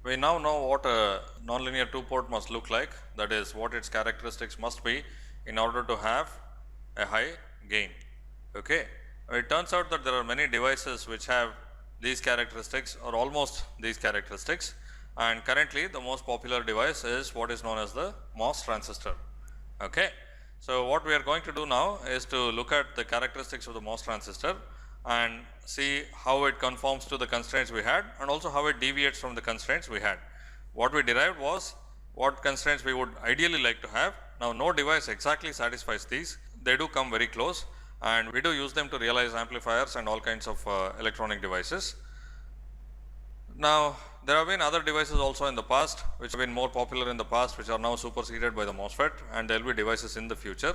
We now know what a nonlinear two-port must look like, that is what its characteristics must be in order to have a high gain. Okay. It turns out that there are many devices which have these characteristics or almost these characteristics, and currently the most popular device is what is known as the MOS transistor. Okay. So, what we are going to do now is to look at the characteristics of the MOS transistor and see how it conforms to the constraints we had and also how it deviates from the constraints we had. What we derived was what constraints we would ideally like to have. Now, no device exactly satisfies these, they do come very close, and we do use them to realize amplifiers and all kinds of electronic devices. Now, there have been other devices also in the past which have been more popular in the past, which are now superseded by the MOSFET, and there will be devices in the future.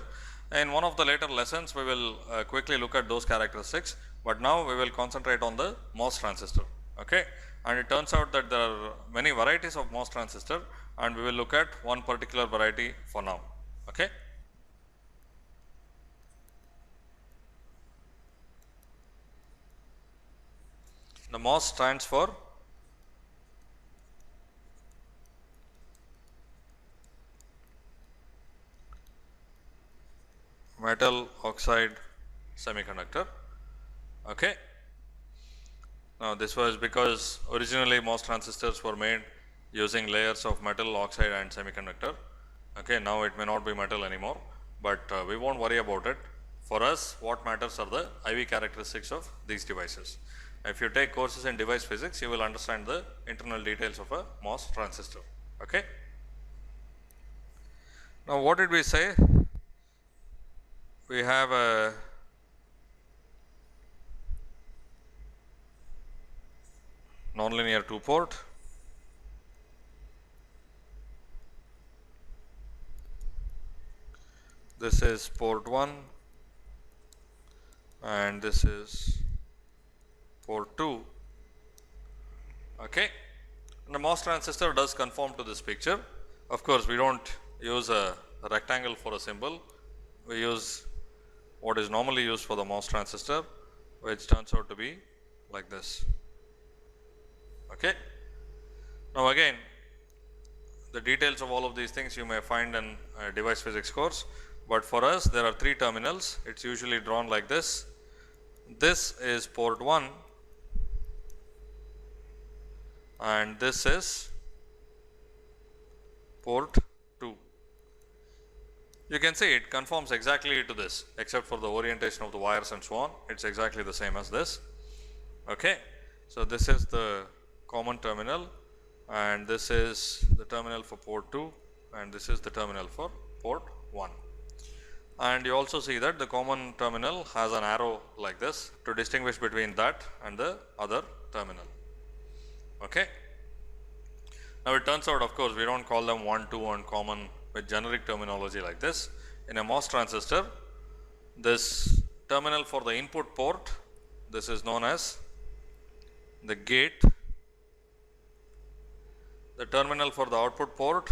In one of the later lessons, we will quickly look at those characteristics, but now we will concentrate on the MOS transistor. Okay. And it turns out that there are many varieties of MOS transistor, and we will look at one particular variety for now. Okay. The MOS stands for metal oxide semiconductor. Okay. Now, this was because originally MOS transistors were made using layers of metal oxide and semiconductor. Okay. Now, it may not be metal anymore, but we won't worry about it. For us, what matters are the IV characteristics of these devices. If you take courses in device physics, you will understand the internal details of a MOS transistor. Okay. Now, what did we say? We have a nonlinear two-port. This is port 1 and this is port 2. Okay. And the MOS transistor does conform to this picture. Of course, we don't use a rectangle for a symbol. We use what is normally used for the MOS transistor, which turns out to be like this. Okay. Now, again, the details of all of these things you may find in a device physics course, but for us there are three terminals. It is usually drawn like this. This is port 1 and this is port 2. You can see it conforms exactly to this, except for the orientation of the wires and so on. It is exactly the same as this. Okay. So, this is the common terminal and this is the terminal for port 2 and this is the terminal for port 1. And you also see that the common terminal has an arrow like this to distinguish between that and the other terminal. Okay. Now, it turns out, of course, we do not call them 1, 2 and common with generic terminology like this. In a MOS transistor, this terminal for the input port, this is known as the gate. The terminal for the output port,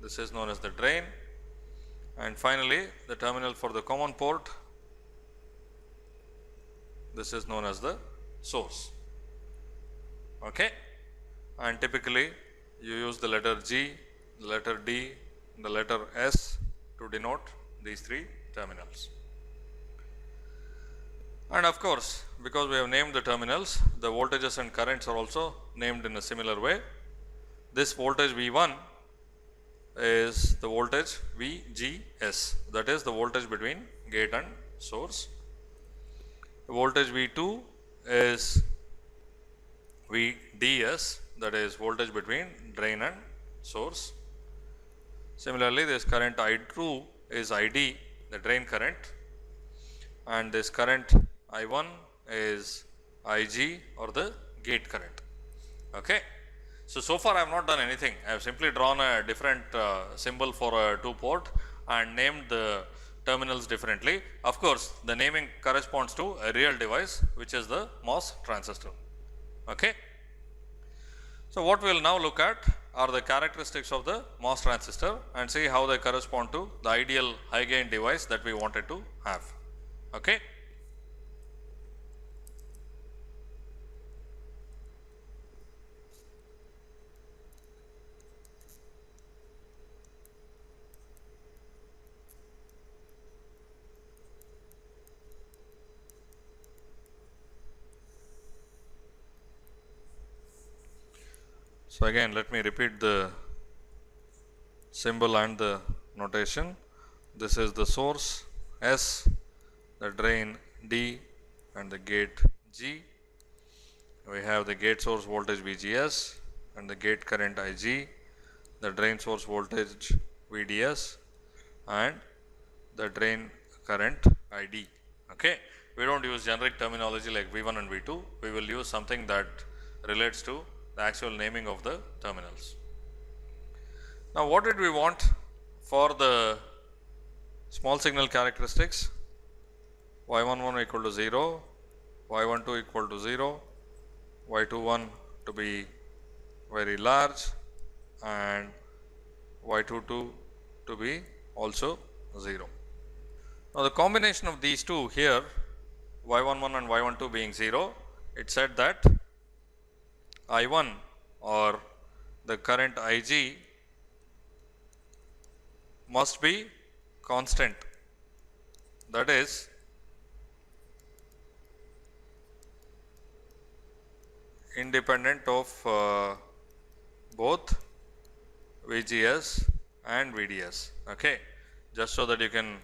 this is known as the drain, and finally, the terminal for the common port, this is known as the source. Okay. And typically, you use the letter G, the letter D, the letter S to denote these three terminals. And of course, because we have named the terminals, the voltages and currents are also named in a similar way. This voltage V1 is the voltage VGS, that is the voltage between gate and source. The voltage V2 is VDS, that is voltage between drain and source. Similarly, this current I2 is ID, the drain current, and this current I1 is IG or the gate current. Okay. So far I have not done anything. I have simply drawn a different symbol for a two port and named the terminals differently. Of course, the naming corresponds to a real device, which is the MOS transistor. Okay. So, what we will now look at are the characteristics of the MOS transistor and see how they correspond to the ideal high gain device that we wanted to have. Okay. So again, let me repeat the symbol and the notation. This is the source S, the drain D, and the gate G. We have the gate source voltage VGS and the gate current IG, the drain source voltage VDS, and the drain current ID. Okay, we don't use generic terminology like V1 and V2. We will use something that relates to the actual naming of the terminals. Now, what did we want for the small signal characteristics? Y11 equal to 0, Y12 equal to 0, Y21 to be very large, and Y22 to be also 0. Now, the combination of these two here, Y11 and Y12 being 0, it said that I1 or the current IG must be constant, that is independent of both VGS and VDS. Okay, just so that you can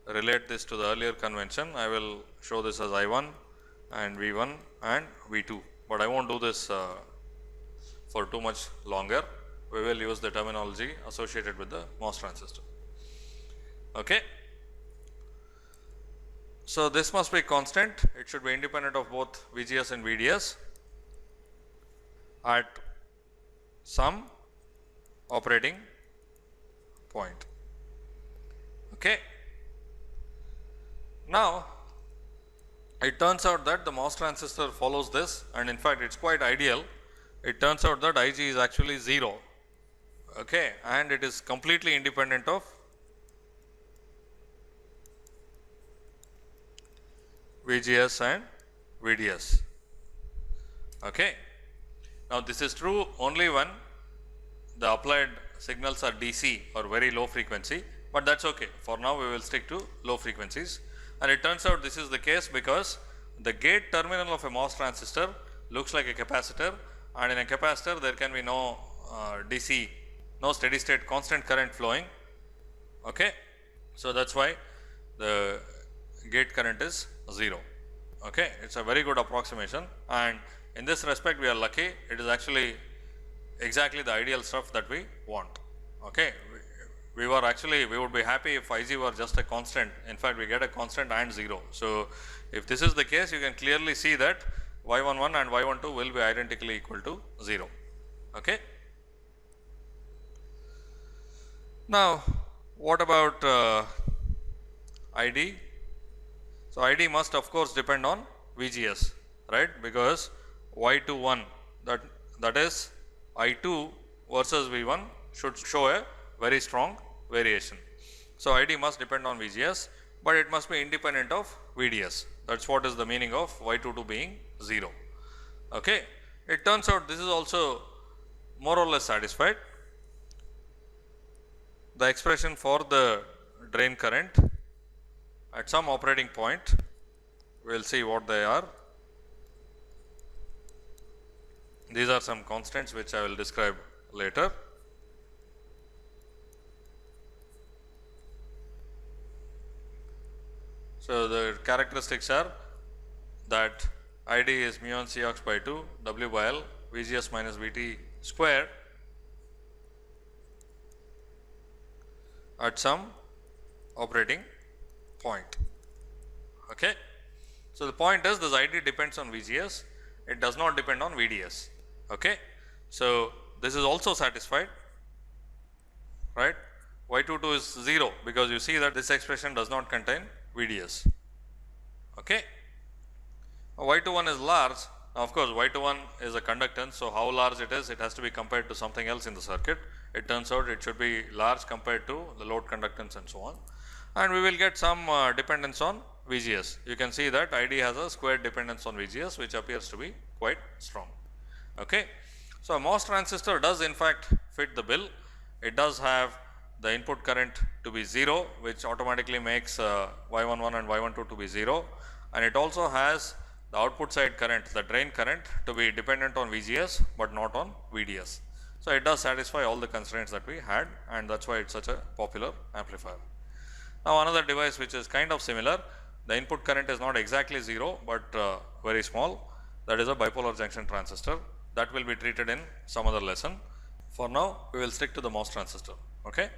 relate this to the earlier convention, I will show this as I1 and V1 and V2, but I won't do this for too much longer. We will use the terminology associated with the MOS transistor. Okay. So, this must be constant, it should be independent of both VGS and VDS at some operating point. Okay. Now, it turns out that the MOS transistor follows this, and in fact, it is quite ideal. It turns out that IG is actually 0, okay, and it is completely independent of VGS and VDS. Okay. Now, this is true only when the applied signals are DC or very low frequency, but that is okay. For now, we will stick to low frequencies, and it turns out this is the case because the gate terminal of a MOS transistor looks like a capacitor, and in a capacitor there can be no DC, no steady state constant current flowing. Okay. So, that is why the gate current is 0. Okay. It is a very good approximation, and in this respect we are lucky. It is actually exactly the ideal stuff that we want. Okay. We would be happy if IG were just a constant. In fact, we get a constant and 0. So, if this is the case, you can clearly see that Y11 and Y12 will be identically equal to 0. Okay. Now, what about ID? So, ID must of course depend on VGS, right, because Y21, that is I2 versus V1 should show a very strong variation. So, ID must depend on VGS, but it must be independent of VDS. That is what is the meaning of Y22 being 0. Okay. It turns out this is also more or less satisfied. The expression for the drain current at some operating point, we will see what they are. These are some constants which I will describe later. So, the characteristics are that ID is mu on Cox by 2 W by L VGS minus VT squared at some operating point. Okay. So, the point is this ID depends on VGS, it does not depend on VDS. Okay. So, this is also satisfied, right. Y22 is 0 because you see that this expression does not contain VDS. Okay. Y21 is large. Now, of course, Y21 is a conductance. So, how large it is? It has to be compared to something else in the circuit. It turns out it should be large compared to the load conductance and so on. And we will get some dependence on VGS. You can see that ID has a squared dependence on VGS, which appears to be quite strong. Okay. So, a MOS transistor does in fact fit the bill. It does have the input current to be 0, which automatically makes Y11 and Y12 to be 0, and it also has the output side current, the drain current, to be dependent on VGS, but not on VDS. So it does satisfy all the constraints that we had, and that's why it's such a popular amplifier. Now another device which is kind of similar, the input current is not exactly 0 but very small, that is a bipolar junction transistor. That will be treated in some other lesson. For now we will stick to the MOS transistor. Okay.